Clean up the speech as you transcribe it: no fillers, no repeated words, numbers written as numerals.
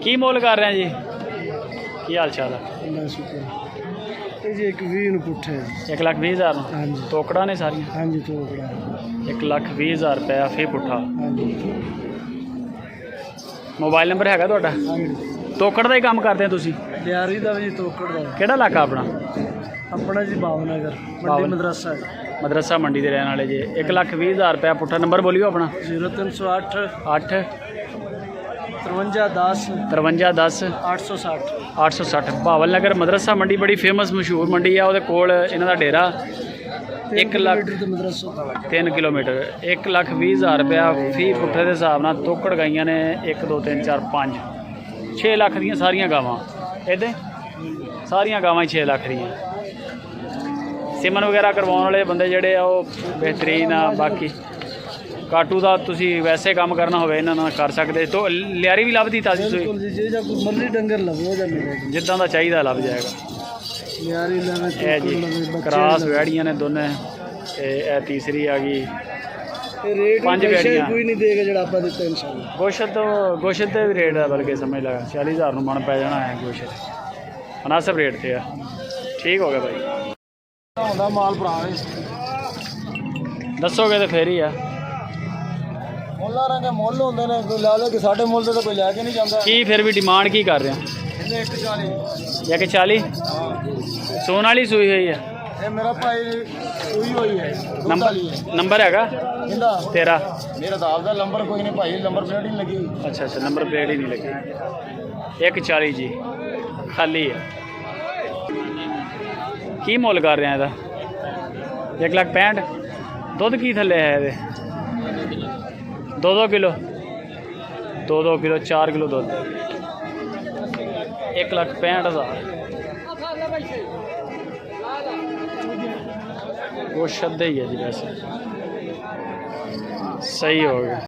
की मोल कर रहे हैं जी? की हाल चाल है? जी 120 पुट्ठे 1,20,000। हाँ जी टोकड़ा ने सारियां? हाँ जी टोकड़ा 1,20,000 रुपया फी पुट्ठा। हाँ जी मोबाइल नंबर हैगा तुहाडा? हाँ जी टोकड़ का ही काम करते हैं तुसी? लियारी का जी टोकड़ का केड़ा इलाका अपना? अपना जी भावनगर मंडी भावन- मदरसा मदरसा मंडी के रहने वाले जी। 1,20,000 रुपया पुट्ठा। नंबर बोलियो अपना। 0308 8 53 10 53 10 860 860। भावल नगर मदरसा मंडी बड़ी फेमस मशहूर मंडी है। वो कोल इन्हां दा डेरा 3 किलोमीटर 1,20,000 रुपया फी पुट्ठे के हिसाब नाल टोकड़ गाइयां ने 1 2 3 4 5 6 लाख दियां सारियां गावां। इदां सारियां गावां 6 लाख दियां। सिमन वगैरह करवाने वाले बंदे जेह्ड़े आ वो बेहतरीन आ। बाकी काटू का तुसी वैसे काम करना होवे इन्हां नाल कर सकते। तो लियारी भी लभदी ताजी सूई मर्जी डंगर लवे जिद्दां दा चाहिदा लभ जाएगा। लियारी लवे ए जी क्रास वैड़ियां ने दोने ते ए तीसरी आ गई। रेट पांच वैड़ियां कोई नहीं देगा जो आप देते इंशाल्लाह। गोशत का भी रेट है बल्कि समझ लगा 40,000 मन पै जाना है। गोशत मुनासिब रेट से है। ठीक हो गया भाई माल भरा दसोगे तो फिर ही है। ਮੁੱਲਾਂ ਰੰਗੇ ਮੁੱਲ ਹੁੰਦੇ ਨੇ ਕੋਈ ਲਾ ਲੇ ਕਿ ਸਾਡੇ ਮੁੱਲ ਤੇ ਤਾਂ ਕੋਈ ਲੈ ਕੇ ਨਹੀਂ ਜਾਂਦਾ। की फिर भी डिमांड की कर रहे हैं? ਇਹਨੇ 140 या कि 40 सोन वाली सूई हुई है। ਇਹ ਮੇਰਾ ਭਾਈ ਸੂਈ ਹੋਈ ਹੈ नंबर हैगा ਇਹਦਾ तेरा? ਮੇਰਾ ਤਾਂ ਆਪਦਾ ਨੰਬਰ ਕੋਈ ਨਹੀਂ ਭਾਈ ਨੰਬਰ ਪਲੇਟ ਹੀ ਨਹੀਂ ਲੱਗੀ। अच्छा अच्छा नंबर प्लेट ही नहीं लगी। 140 जी खाली है। की मोल कर रहे हैं ਇਹਦਾ? 1,65,000। दुध की थले है ये? 2-2 किलो 2-2 किलो 4 किलो दुध 1,65,000। वो शब्द ही है जी वैसे सही हो गया।